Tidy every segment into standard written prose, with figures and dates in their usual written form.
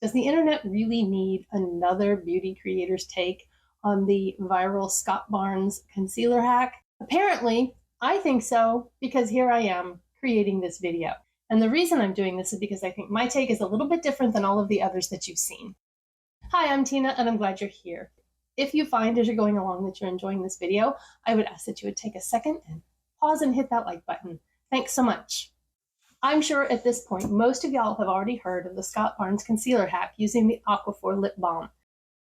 Does the internet really need another beauty creator's take on the viral Scott Barnes concealer hack? Apparently, I think so, because here I am creating this video. And the reason I'm doing this is because I think my take is a little bit different than all of the others that you've seen. Hi, I'm Tina, and I'm glad you're here. If you find as you're going along that you're enjoying this video, I would ask that you would take a second and pause and hit that like button. Thanks so much. I'm sure at this point, most of y'all have already heard of the Scott Barnes concealer hack using the Aquaphor lip balm.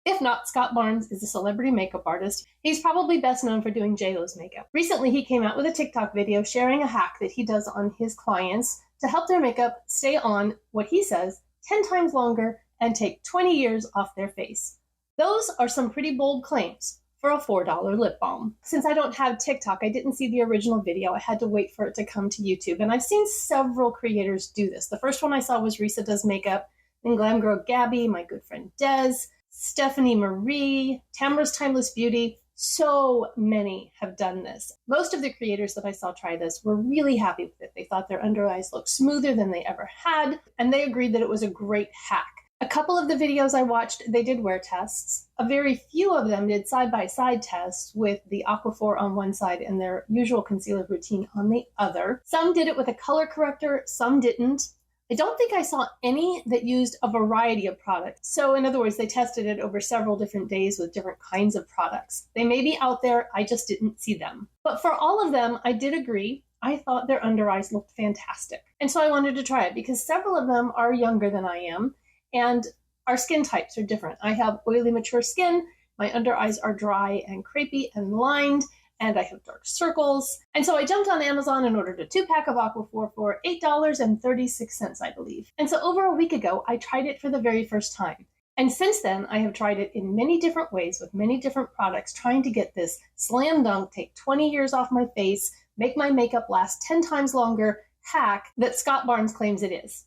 If not, Scott Barnes is a celebrity makeup artist. He's probably best known for doing JLo's makeup. Recently, he came out with a TikTok video sharing a hack that he does on his clients to help their makeup stay on, what he says, 10 times longer and take 20 years off their face. Those are some pretty bold claims for a $4 lip balm. Since I don't have TikTok, I didn't see the original video. I had to wait for it to come to YouTube. And I've seen several creators do this. The first one I saw was Zeesea Does Makeup, then Glam Girl Gabby, my good friend Des, Stephanie Marie, Tamra's Timeless Beauty. So many have done this. Most of the creators that I saw try this were really happy with it. They thought their under eyes looked smoother than they ever had, and they agreed that it was a great hack. A couple of the videos I watched, they did wear tests. A very few of them did side-by-side tests with the Aquaphor on one side and their usual concealer routine on the other. Some did it with a color corrector, some didn't. I don't think I saw any that used a variety of products. So in other words, they tested it over several different days with different kinds of products. They may be out there, I just didn't see them. But for all of them, I did agree. I thought their under eyes looked fantastic. And so I wanted to try it because several of them are younger than I am. And our skin types are different. I have oily, mature skin. My under eyes are dry and crepey and lined, and I have dark circles. And so I jumped on Amazon and ordered a 2-pack of Aquaphor for $8.36, I believe. And so over a week ago, I tried it for the very first time. And since then, I have tried it in many different ways with many different products, trying to get this slam dunk, take 20 years off my face, make my makeup last 10 times longer hack that Scott Barnes claims it is.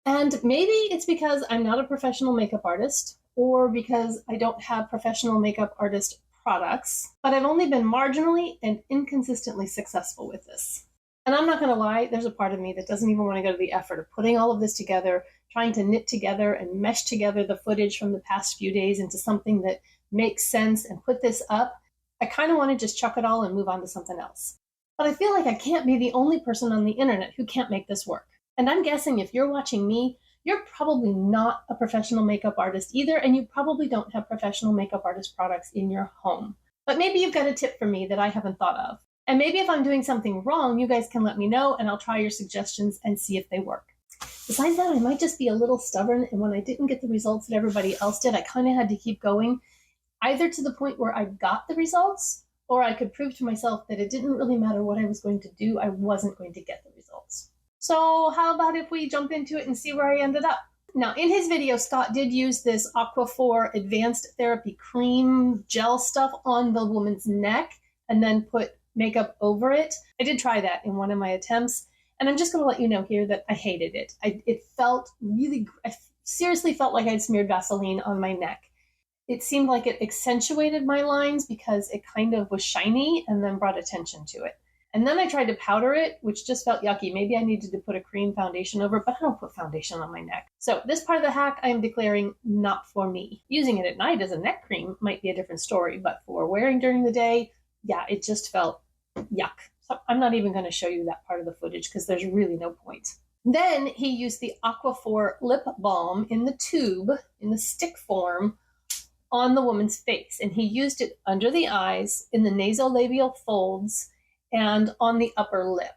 And maybe it's because I'm not a professional makeup artist or because I don't have professional makeup artist products, but I've only been marginally and inconsistently successful with this. And I'm not going to lie, there's a part of me that doesn't even want to go to the effort of putting all of this together, trying to knit together and mesh together the footage from the past few days into something that makes sense and put this up. I kind of want to just chuck it all and move on to something else. But I feel like I can't be the only person on the internet who can't make this work. And I'm guessing if you're watching me, you're probably not a professional makeup artist either, and you probably don't have professional makeup artist products in your home. But maybe you've got a tip for me that I haven't thought of. And maybe if I'm doing something wrong, you guys can let me know, and I'll try your suggestions and see if they work. Besides that, I might just be a little stubborn, and when I didn't get the results that everybody else did, I kind of had to keep going, either to the point where I got the results, or I could prove to myself that it didn't really matter what I was going to do, I wasn't going to get the results. So how about if we jump into it and see where I ended up? Now, in his video, Scott did use this Aquaphor Advanced Therapy Cream gel stuff on the woman's neck and then put makeup over it. I did try that in one of my attempts, and I'm just going to let you know here that I hated it. It felt really, I seriously felt like I'd smeared Vaseline on my neck. It seemed like it accentuated my lines because it kind of was shiny and then brought attention to it. And then I tried to powder it, which just felt yucky. Maybe I needed to put a cream foundation over it, but I don't put foundation on my neck. So this part of the hack I am declaring not for me. Using it at night as a neck cream might be a different story, but for wearing during the day, yeah, it just felt yuck. So I'm not even going to show you that part of the footage because there's really no point. Then he used the Aquaphor lip balm in the tube, in the stick form, on the woman's face. And he used it under the eyes, in the nasolabial folds, and on the upper lip.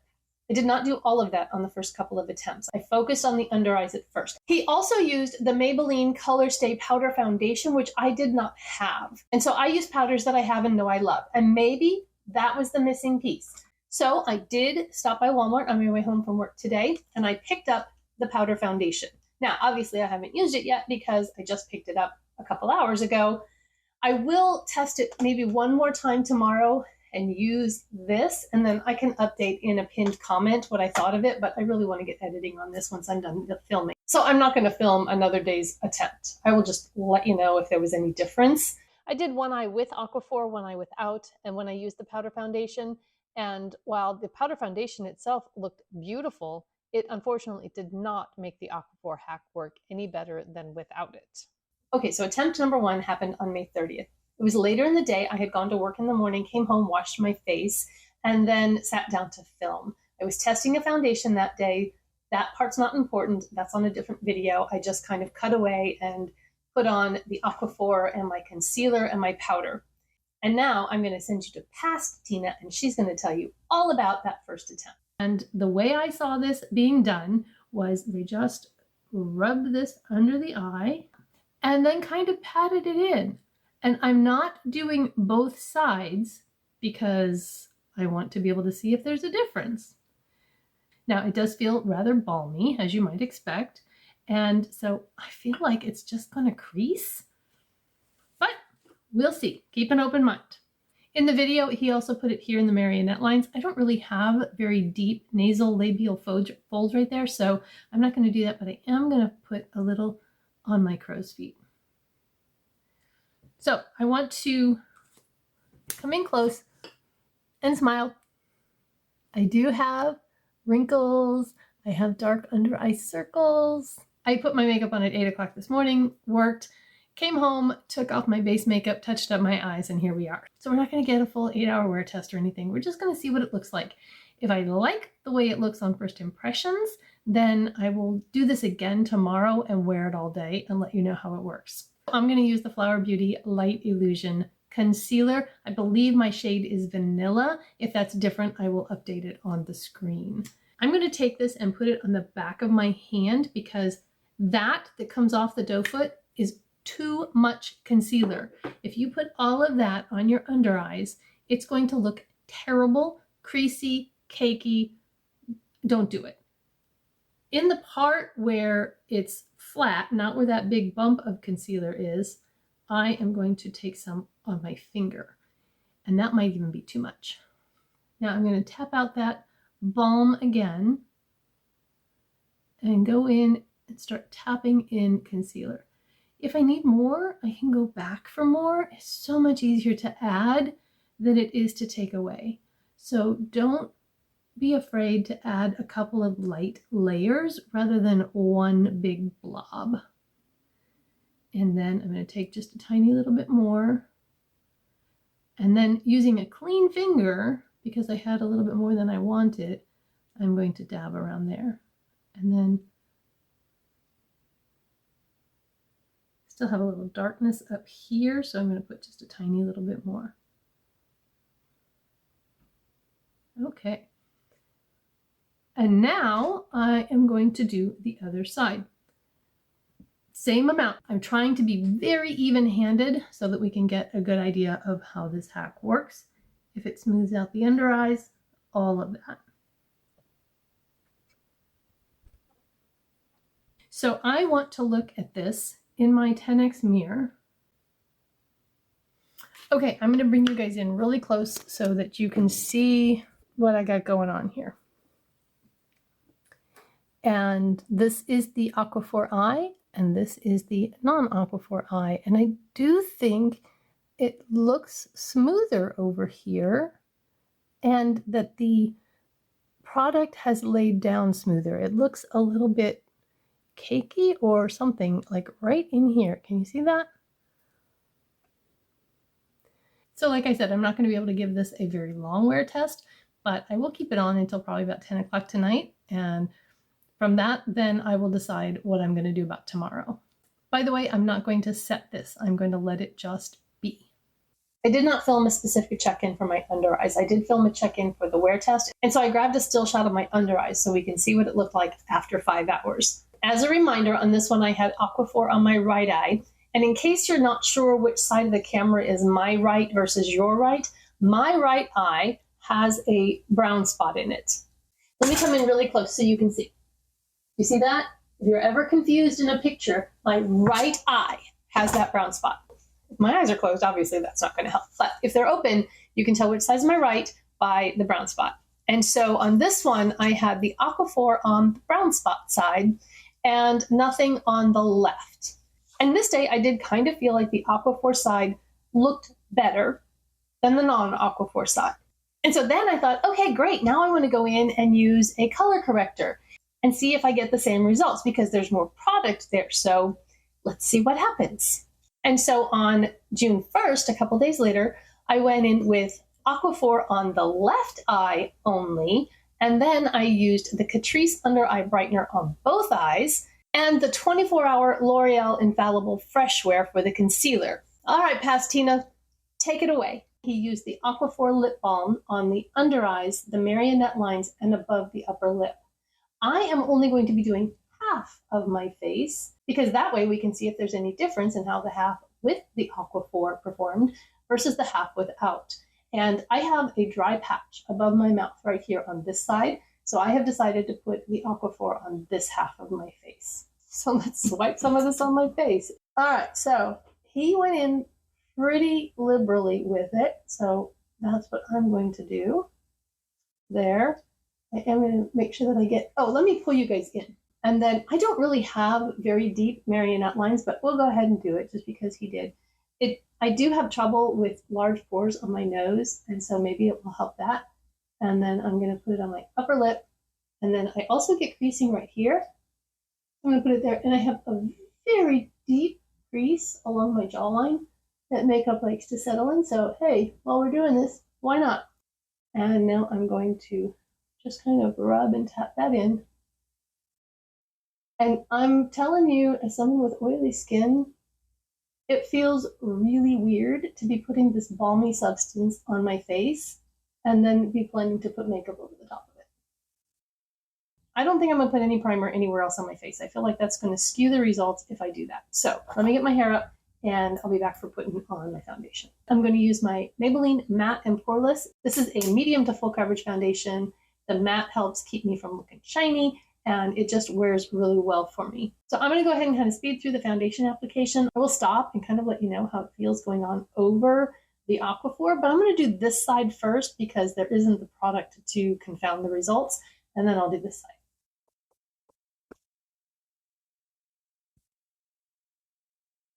I did not do all of that on the first couple of attempts. I focused on the under eyes at first. He also used the Maybelline Color Stay Powder Foundation, which I did not have. And so I use powders that I have and know I love. And maybe that was the missing piece. So I did stop by Walmart on my way home from work today, and I picked up the powder foundation. Now, obviously I haven't used it yet because I just picked it up a couple hours ago. I will test it maybe one more time tomorrow and use this, and then I can update in a pinned comment what I thought of it, but I really want to get editing on this once I'm done filming. So I'm not going to film another day's attempt. I will just let you know if there was any difference. I did one eye with Aquaphor, one eye without, and when I used the powder foundation, and while the powder foundation itself looked beautiful, It unfortunately did not make the aquaphor hack work any better than without it. Okay, so attempt number 1 happened on May 30th. It was later in the day. I had gone to work in the morning, came home, washed my face, and then sat down to film. I was testing a foundation that day. That part's not important. That's on a different video. I just kind of cut away and put on the aquaphor and my concealer and my powder. And now I'm going to send you to past Tina, and she's going to tell you all about that first attempt. And the way I saw this being done was they just rubbed this under the eye and then kind of patted it in. And I'm not doing both sides because I want to be able to see if there's a difference. Now, it does feel rather balmy, as you might expect. And so I feel like it's just going to crease. But we'll see. Keep an open mind. In the video, he also put it here in the marionette lines. I don't really have very deep nasal labial folds right there, so I'm not going to do that, but I am going to put a little on my crow's feet. So I want to come in close and smile. I do have wrinkles. I have dark under eye circles. I put my makeup on at 8 o'clock this morning, worked, came home, took off my base makeup, touched up my eyes, and here we are. So we're not going to get a full 8-hour wear test or anything. We're just going to see what it looks like. If I like the way it looks on first impressions, then I will do this again tomorrow and wear it all day and let you know how it works. I'm going to use the Flower Beauty Light Illusion Concealer. I believe my shade is Vanilla. If that's different, I will update it on the screen. I'm going to take this and put it on the back of my hand because that comes off the doe foot is too much concealer. If you put all of that on your under eyes, it's going to look terrible, creasy, cakey. Don't do it. In the part where it's flat, not where that big bump of concealer is, I am going to take some on my finger, and that might even be too much. Now I'm going to tap out that balm again and go in and start tapping in concealer. If I need more, I can go back for more. It's so much easier to add than it is to take away. So don't be afraid to add a couple of light layers rather than one big blob. And then I'm going to take just a tiny little bit more. And then using a clean finger, because I had a little bit more than I wanted, I'm going to dab around there. And then still have a little darkness up here, so I'm going to put just a tiny little bit more. Okay. And now I am going to do the other side. Same amount. I'm trying to be very even-handed so that we can get a good idea of how this hack works. If it smooths out the under eyes, all of that. So I want to look at this in my 10x mirror. Okay, I'm going to bring you guys in really close so that you can see what I got going on here. And this is the aquaphor eye, and this is the non-aquaphor eye. And I do think it looks smoother over here, and that the product has laid down smoother. It looks a little bit cakey or something, like right in here. Can you see that? So like I said, I'm not going to be able to give this a very long wear test, but I will keep it on until probably about 10 o'clock tonight. And from that, then I will decide what I'm going to do about tomorrow. By the way, I'm not going to set this. I'm going to let it just be. I did not film a specific check-in for my under eyes. I did film a check-in for the wear test. And so I grabbed a still shot of my under eyes so we can see what it looked like after 5 hours. As a reminder, on this one, I had aquaphor on my right eye. And in case you're not sure which side of the camera is my right versus your right, my right eye has a brown spot in it. Let me come in really close so you can see. You see that? If you're ever confused in a picture, my right eye has that brown spot. If my eyes are closed, obviously that's not going to help. But if they're open, you can tell which side's my right by the brown spot. And so on this one, I had the aquaphor on the brown spot side and nothing on the left. And this day, I did kind of feel like the aquaphor side looked better than the non-aquaphor side. And so then I thought, okay, great. Now I want to go in and use a color corrector. and see if I get the same results because there's more product there. So let's see what happens. And so on June 1st, a couple days later, I went in with Aquaphor on the left eye only, and then I used the Catrice Under Eye Brightener on both eyes, and the 24-hour L'Oreal Infallible Fresh Wear for the concealer. All right, Pastina, take it away. He used the Aquaphor Lip Balm on the under eyes, the marionette lines, and above the upper lip. I am only going to be doing half of my face because that way we can see if there's any difference in how the half with the Aquaphor performed versus the half without. And I have a dry patch above my mouth right here on this side. So I have decided to put the Aquaphor on this half of my face. So let's swipe some of this on my face. All right, so he went in pretty liberally with it. So that's what I'm going to do there. I am going to make sure that I get, let me pull you guys in. And then I don't really have very deep marionette lines, but we'll go ahead and do it just because he did. I do have trouble with large pores on my nose, and so maybe it will help that. And then I'm going to put it on my upper lip. And then I also get creasing right here. I'm going to put it there, and I have a very deep crease along my jawline that makeup likes to settle in. So hey, while we're doing this, why not? And now I'm going to just kind of rub and tap that in. And I'm telling you, as someone with oily skin, it feels really weird to be putting this balmy substance on my face and then be planning to put makeup over the top of it. I don't think I'm going to put any primer anywhere else on my face. I feel like that's going to skew the results if I do that. So let me get my hair up and I'll be back for putting on my foundation. I'm going to use my Maybelline Matte and Poreless. This is a medium to full coverage foundation. The matte helps keep me from looking shiny, and it just wears really well for me. So I'm going to go ahead and kind of speed through the foundation application. I will stop and kind of let you know how it feels going on over the Aquaphor, but I'm going to do this side first because there isn't the product to confound the results, and then I'll do this side.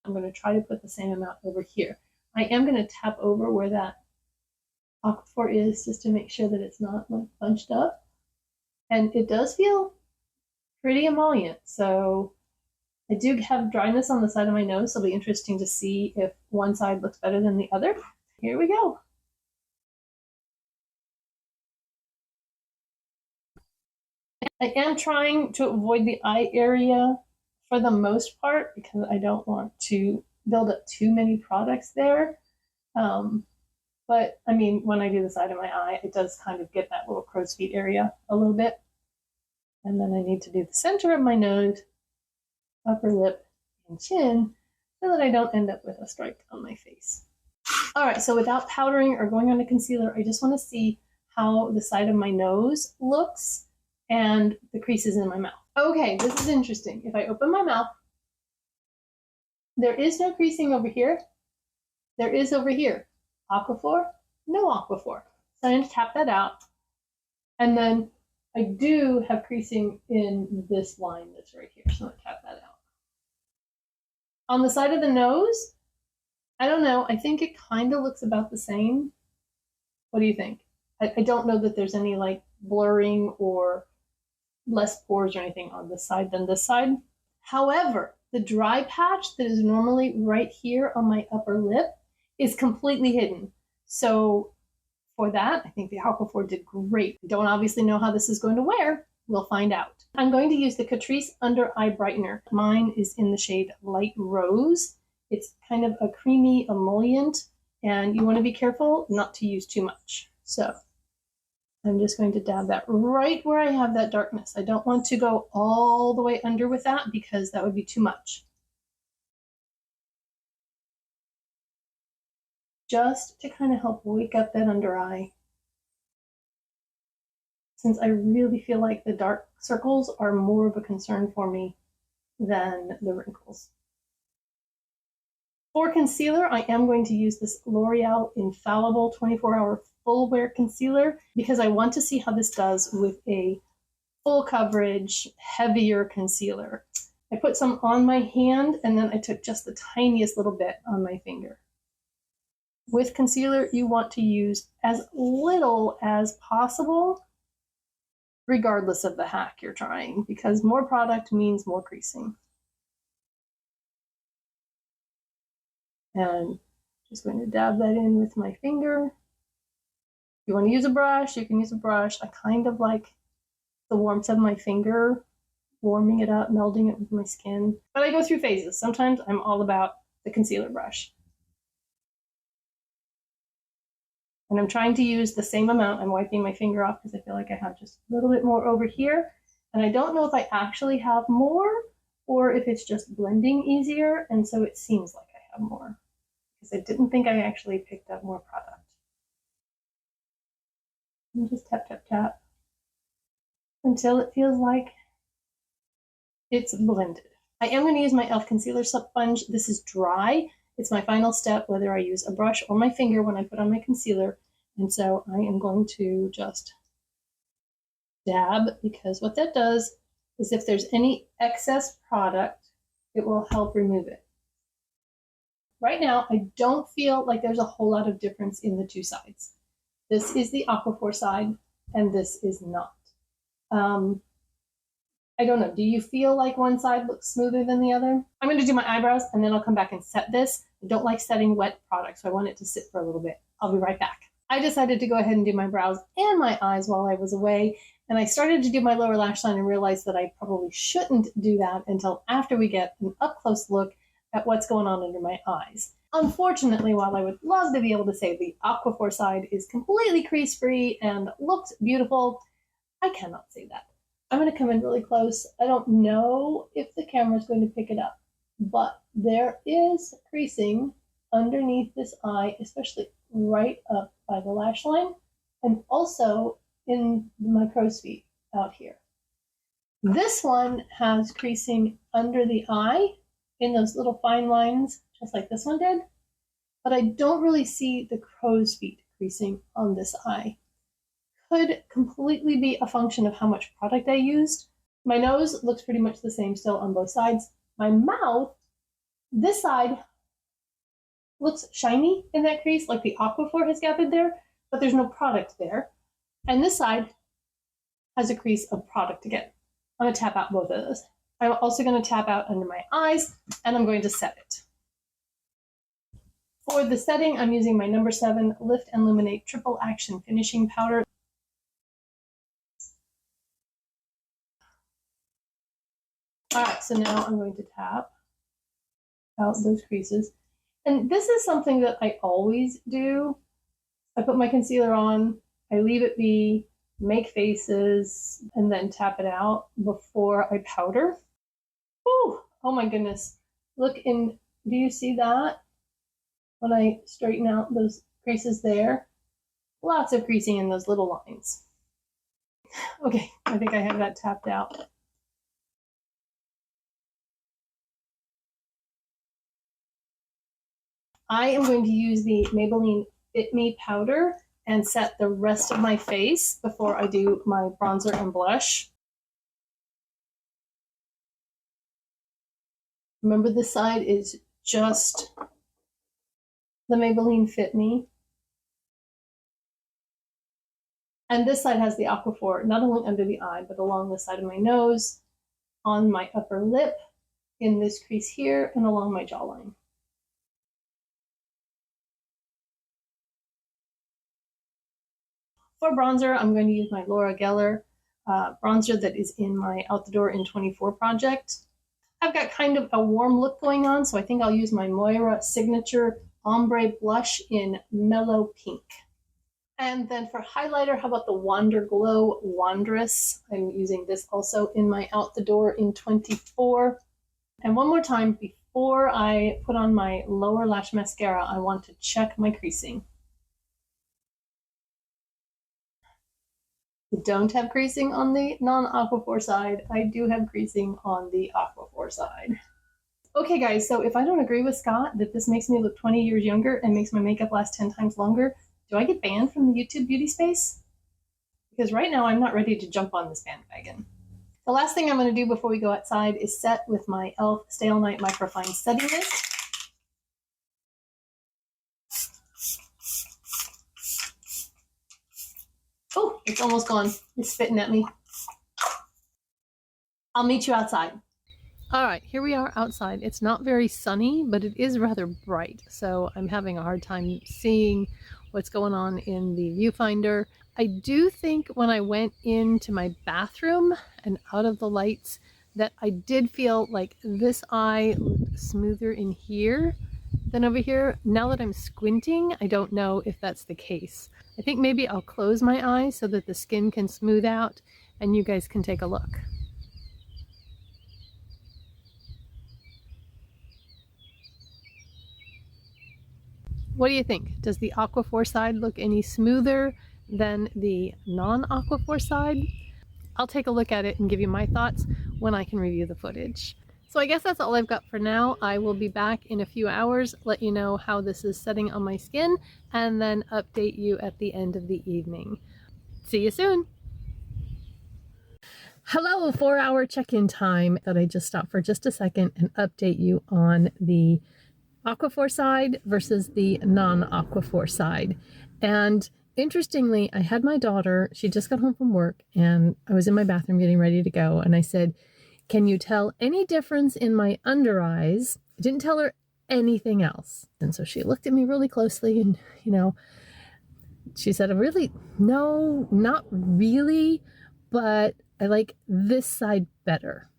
I'm going to try to put the same amount over here. I am going to tap over where that Aquaphor is just to make sure that it's not like bunched up. And it does feel pretty emollient. So I do have dryness on the side of my nose. So it'll be interesting to see if one side looks better than the other. Here we go. I am trying to avoid the eye area for the most part because I don't want to build up too many products there. But I mean, when I do the side of my eye, it does kind of get that little crow's feet area a little bit. And then I need to do the center of my nose, upper lip, and chin so that I don't end up with a stripe on my face. All right, so without powdering or going on a concealer, I just want to see how the side of my nose looks and the creases in my mouth. Okay, this is interesting. If I open my mouth, there is no creasing over here. There is over here. Aquaphor, no Aquaphor. So I'm going to tap that out. And then I do have creasing in this line that's right here. So I'm going to tap that out. On the side of the nose, I don't know. I think it kind of looks about the same. What do you think? I don't know that there's any like blurring or less pores or anything on this side than this side. However, the dry patch that is normally right here on my upper lip is completely hidden. So for that, I think the Aquaphor did great. I don't obviously know how this is going to wear. We'll find out. I'm going to use the Catrice Under Eye Brightener. Mine is in the shade Light Rose. It's kind of a creamy emollient, and you want to be careful not to use too much. So I'm just going to dab that right where I have that darkness. I don't want to go all the way under with that because that would be too much. Just to kind of help wake up that under eye. Since I really feel like the dark circles are more of a concern for me than the wrinkles. For concealer, I am going to use this L'Oreal Infallible 24-Hour Full Wear Concealer because I want to see how this does with a full coverage, heavier concealer. I put some on my hand and then I took just the tiniest little bit on my finger. With concealer, you want to use as little as possible regardless of the hack you're trying, because more product means more creasing. And just going to dab that in with my finger. If you want to use a brush, you can use a brush. I kind of like the warmth of my finger, warming it up, melding it with my skin. But I go through phases. Sometimes I'm all about the concealer brush. And I'm trying to use the same amount. I'm wiping my finger off because I feel like I have just a little bit more over here. And I don't know if I actually have more or if it's just blending easier. And so it seems like I have more because I didn't think I actually picked up more product. And just tap, tap, tap until it feels like it's blended. I am going to use my e.l.f. concealer sponge. This is dry. It's my final step, whether I use a brush or my finger when I put on my concealer. And so I am going to just dab, because what that does is if there's any excess product, it will help remove it. Right now, I don't feel like there's a whole lot of difference in the two sides. This is the aquaphor side, and this is not. I don't know. Do you feel like one side looks smoother than the other? I'm going to do my eyebrows, and then I'll come back and set this. I don't like setting wet product, so I want it to sit for a little bit. I'll be right back. I decided to go ahead and do my brows and my eyes while I was away, and I started to do my lower lash line and realized that I probably shouldn't do that until after we get an up-close look at what's going on under my eyes. Unfortunately, while I would love to be able to say the aquaphor side is completely crease-free and looks beautiful, I cannot say that. I'm going to come in really close. I don't know if the camera is going to pick it up, but there is creasing underneath this eye, especially right up by the lash line, and also in my crow's feet out here. This one has creasing under the eye in those little fine lines, just like this one did, but I don't really see the crow's feet creasing on this eye. Could completely be a function of how much product I used. My nose looks pretty much the same still on both sides. My mouth, this side looks shiny in that crease, like the aquaphor has gathered there, but there's no product there. And this side has a crease of product again. I'm going to tap out both of those. I'm also going to tap out under my eyes, and I'm going to set it. For the setting, I'm using my number 7 Lift and Illuminate Triple Action Finishing Powder. All right, so now I'm going to tap out those creases. And this is something that I always do. I put my concealer on, I leave it be, make faces, and then tap it out before I powder. Whew, oh my goodness. Look in, do you see that? When I straighten out those creases there, lots of creasing in those little lines. Okay, I think I have that tapped out. I am going to use the Maybelline Fit Me powder and set the rest of my face before I do my bronzer and blush. Remember, this side is just the Maybelline Fit Me. And this side has the aquaphor, not only under the eye, but along the side of my nose, on my upper lip, in this crease here, and along my jawline. For bronzer, I'm going to use my Laura Geller bronzer that is in my Out the Door in 24 project. I've got kind of a warm look going on, so I think I'll use my Moira Signature Ombre Blush in Mellow Pink. And then for highlighter, how about the Wander Glow Wondrous? I'm using this also in my Out the Door in 24. And one more time, before I put on my lower lash mascara, I want to check my creasing. I don't have creasing on the non-aquaphor side. I do have creasing on the aquaphor side. Okay guys, so if I don't agree with Scott that this makes me look 20 years younger and makes my makeup last 10 times longer, do I get banned from the YouTube beauty space? Because right now I'm not ready to jump on this bandwagon. The last thing I'm going to do before we go outside is set with my e.l.f. Stay All Night Microfine Setting Mist. Oh, it's almost gone. It's spitting at me. I'll meet you outside. All right, here we are outside. It's not very sunny, but it is rather bright, so I'm having a hard time seeing what's going on in the viewfinder. I do think when I went into my bathroom and out of the lights that I did feel like this eye looked smoother in here than over here. Now that I'm squinting, I don't know if that's the case. I think maybe I'll close my eyes so that the skin can smooth out and you guys can take a look. What do you think? Does the aquaphor side look any smoother than the non-aquaphor side? I'll take a look at it and give you my thoughts when I can review the footage. So I guess that's all I've got for now. I will be back in a few hours, let you know how this is setting on my skin, and then update you at the end of the evening. See you soon. Hello, 4-hour check-in time. That I just stopped for just a second and update you on the aquaphor side versus the non-aquaphor side. And interestingly, I had my daughter, she just got home from work, and I was in my bathroom getting ready to go, and I said, can you tell any difference in my under eyes? I didn't tell her anything else. And so she looked at me really closely and, she said, really, no, not really, but I like this side better.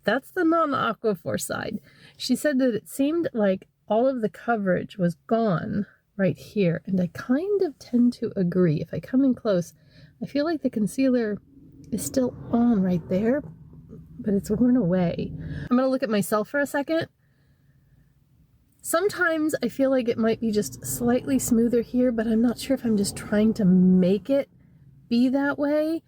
That's the non-aquaphor side. She said that it seemed like all of the coverage was gone right here, and I kind of tend to agree. If I come in close, I feel like the concealer is still on right there, but it's worn away. I'm gonna look at myself for a second. Sometimes I feel like it might be just slightly smoother here, but I'm not sure if I'm just trying to make it be that way,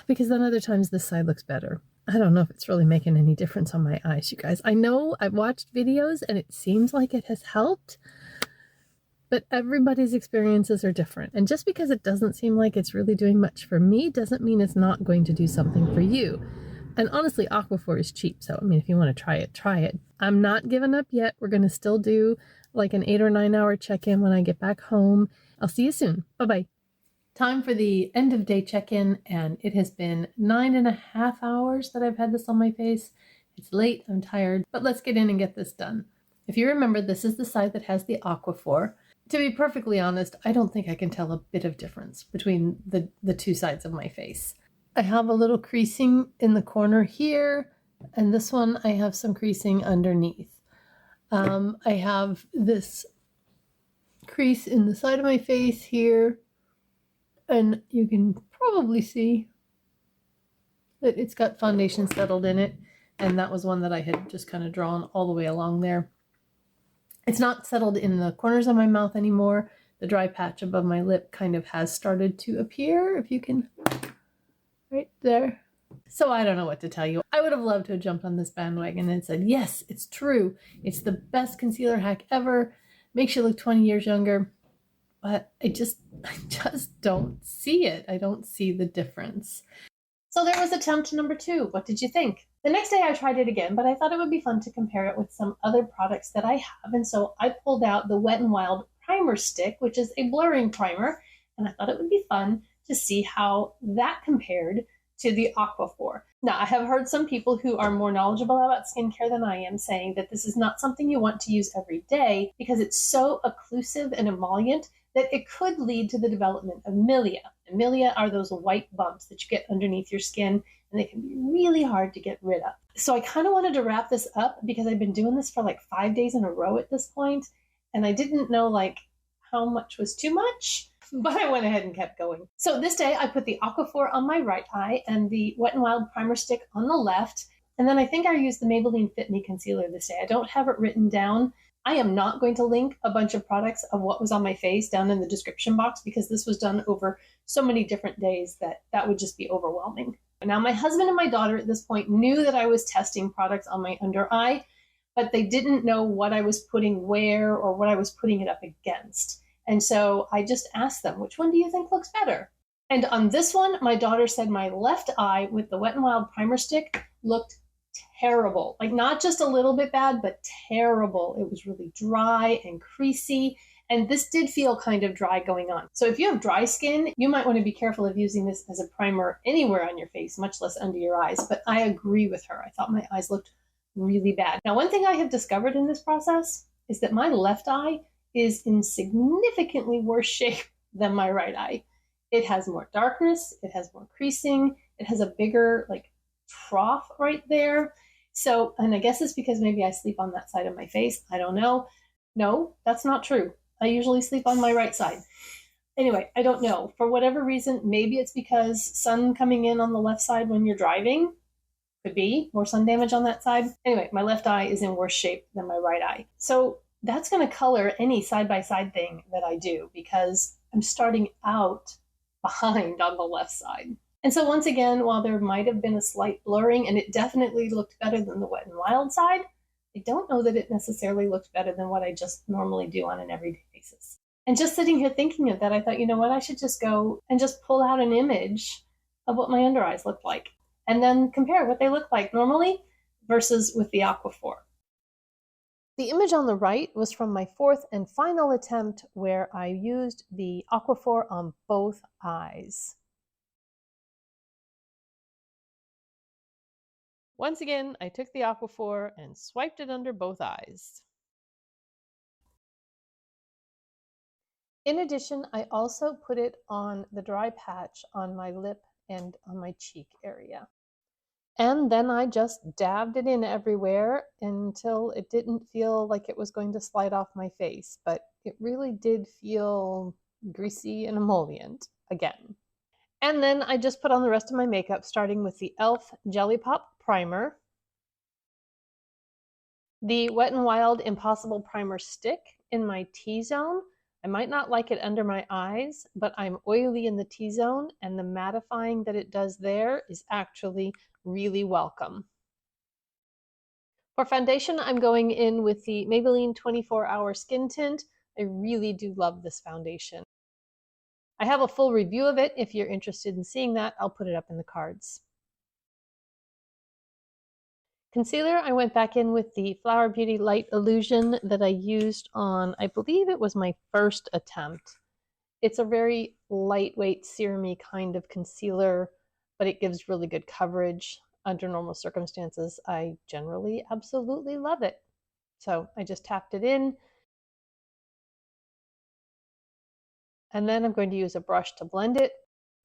because then other times this side looks better. I don't know if it's really making any difference on my eyes, you guys. I know I've watched videos and it seems like it has helped, but everybody's experiences are different. And just because it doesn't seem like it's really doing much for me doesn't mean it's not going to do something for you. And honestly, aquaphor is cheap. So, I mean, if you want to try it, try it. I'm not giving up yet. We're going to still do like an 8 or 9 hour check-in when I get back home. I'll see you soon. Bye-bye. Time for the end of day check-in, and it has been 9.5 hours that I've had this on my face. It's late, I'm tired, but let's get in and get this done. If you remember, this is the side that has the aquaphor. To be perfectly honest, I don't think I can tell a bit of difference between the two sides of my face. I have a little creasing in the corner here, and this one I have some creasing underneath. I have this crease in the side of my face here, and you can probably see that it's got foundation settled in it, and that was one that I had just kind of drawn all the way along there. It's not settled in the corners of my mouth anymore. The dry patch above my lip kind of has started to appear, if you can, right there. So I don't know what to tell you. I would have loved to have jumped on this bandwagon and said, yes, it's true. It's the best concealer hack ever. Makes you look 20 years younger. But I just don't see it. I don't see the difference. So there was attempt number 2. What did you think? The next day I tried it again, but I thought it would be fun to compare it with some other products that I have. And so I pulled out the Wet n Wild Primer Stick, which is a blurring primer. And I thought it would be fun to see how that compared to the aquaphor. Now, I have heard some people who are more knowledgeable about skincare than I am saying that this is not something you want to use every day because it's so occlusive and emollient that it could lead to the development of milia. And milia are those white bumps that you get underneath your skin, and they can be really hard to get rid of. So I kind of wanted to wrap this up because I've been doing this for like 5 days in a row at this point, and I didn't know like how much was too much, but I went ahead and kept going. So this day I put the aquaphor on my right eye and the Wet n Wild Primer Stick on the left, and then I think I used the Maybelline Fit Me Concealer this day. I don't have it written down. I am not going to link a bunch of products of what was on my face down in the description box because this was done over so many different days that would just be overwhelming. Now, my husband and my daughter at this point knew that I was testing products on my under eye, but they didn't know what I was putting where or what I was putting it up against. And so I just asked them, which one do you think looks better? And on this one, my daughter said my left eye with the Wet n Wild Primer Stick looked terrible. Like not just a little bit bad, but terrible. It was really dry and creasy. And this did feel kind of dry going on. So if you have dry skin, you might want to be careful of using this as a primer anywhere on your face, much less under your eyes. But I agree with her. I thought my eyes looked really bad. Now, one thing I have discovered in this process is that my left eye is in significantly worse shape than my right eye. It has more darkness, it has more creasing, it has a bigger like trough right there. So, and I guess it's because maybe I sleep on that side of my face. I don't know. No, that's not true. I usually sleep on my right side. Anyway, I don't know. For whatever reason, maybe it's because sun coming in on the left side when you're driving. Could be more sun damage on that side. Anyway, my left eye is in worse shape than my right eye. So that's going to color any side-by-side thing that I do because I'm starting out behind on the left side. And so once again, while there might have been a slight blurring, and it definitely looked better than the Wet n Wild side, I don't know that it necessarily looked better than what I just normally do on an everyday basis. And just sitting here thinking of that, I thought, you know what, I should just go and just pull out an image of what my under eyes look like and then compare what they look like normally versus with the aquaphor. The image on the right was from my fourth and final attempt where I used the aquaphor on both eyes. Once again, I took the aquaphor and swiped it under both eyes. In addition, I also put it on the dry patch on my lip and on my cheek area. And then I just dabbed it in everywhere until it didn't feel like it was going to slide off my face, but it really did feel greasy and emollient again. And then I just put on the rest of my makeup, starting with the e.l.f. Jelly Pop Primer, the Wet n Wild Impossible Primer Stick in my T-zone. I might not like it under my eyes, but I'm oily in the T-zone, and the mattifying that it does there is actually really welcome. For foundation, I'm going in with the Maybelline 24-Hour Skin Tint. I really do love this foundation. I have a full review of it. If you're interested in seeing that, I'll put it up in the cards. Concealer, I went back in with the Flower Beauty Light Illusion that I used on, I believe it was my first attempt. It's a very lightweight, serum-y kind of concealer, but it gives really good coverage. Under normal circumstances, I generally absolutely love it. So I just tapped it in. And then I'm going to use a brush to blend it.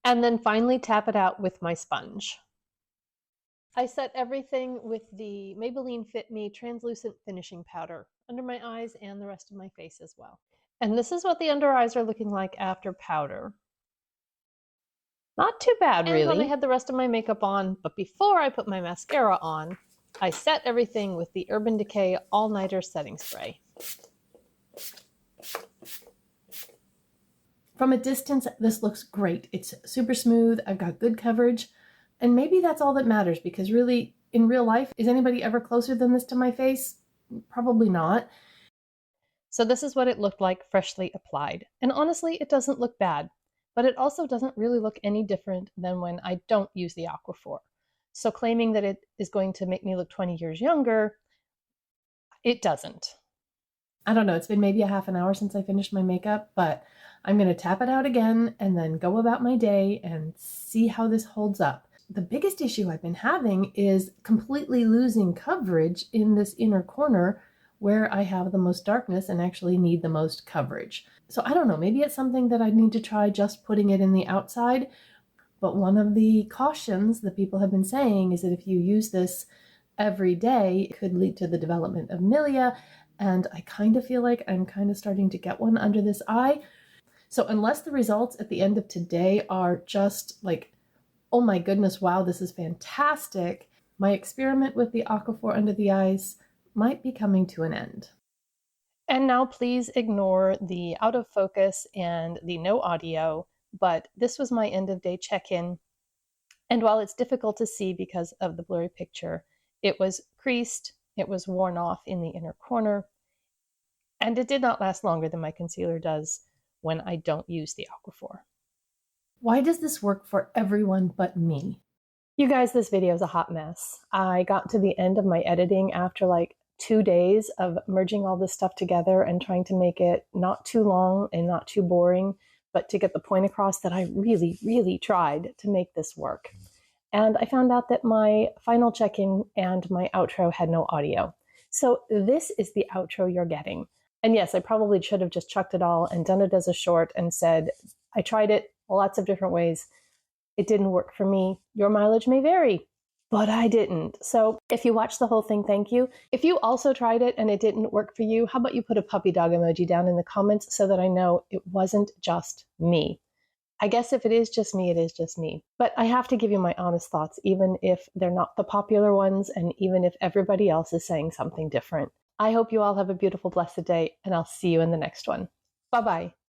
And then finally tap it out with my sponge. I set everything with the Maybelline Fit Me Translucent Finishing Powder under my eyes and the rest of my face as well. And this is what the under eyes are looking like after powder. Not too bad, really. And when I had the rest of my makeup on, but before I put my mascara on, I set everything with the Urban Decay All Nighter Setting Spray. From a distance, this looks great. It's super smooth. I've got good coverage. And maybe that's all that matters, because really, in real life, is anybody ever closer than this to my face? Probably not. So this is what it looked like freshly applied. And honestly, it doesn't look bad, but it also doesn't really look any different than when I don't use the aquaphor. So claiming that it is going to make me look 20 years younger, it doesn't. I don't know, it's been maybe a half an hour since I finished my makeup, but I'm going to tap it out again and then go about my day and see how this holds up. The biggest issue I've been having is completely losing coverage in this inner corner where I have the most darkness and actually need the most coverage. So I don't know, maybe it's something that I need to try just putting it in the outside. But one of the cautions that people have been saying is that if you use this every day, it could lead to the development of milia. And I kind of feel like I'm kind of starting to get one under this eye. So unless the results at the end of today are just like, oh my goodness, wow, this is fantastic, my experiment with the aquaphor under the eyes might be coming to an end. And now please ignore the out of focus and the no audio, but this was my end of day check-in. And while it's difficult to see because of the blurry picture, it was creased, it was worn off in the inner corner, and it did not last longer than my concealer does when I don't use the aquaphor. Why does this work for everyone but me? You guys, this video is a hot mess. I got to the end of my editing after like 2 days of merging all this stuff together and trying to make it not too long and not too boring, but to get the point across that I really, really tried to make this work. And I found out that my final check-in and my outro had no audio. So this is the outro you're getting. And yes, I probably should have just chucked it all and done it as a short and said, I tried it lots of different ways. It didn't work for me. Your mileage may vary, but I didn't. So if you watched the whole thing, thank you. If you also tried it and it didn't work for you, how about you put a puppy dog emoji down in the comments so that I know it wasn't just me. I guess if it is just me, it is just me. But I have to give you my honest thoughts, even if they're not the popular ones, and even if everybody else is saying something different. I hope you all have a beautiful, blessed day, and I'll see you in the next one. Bye-bye.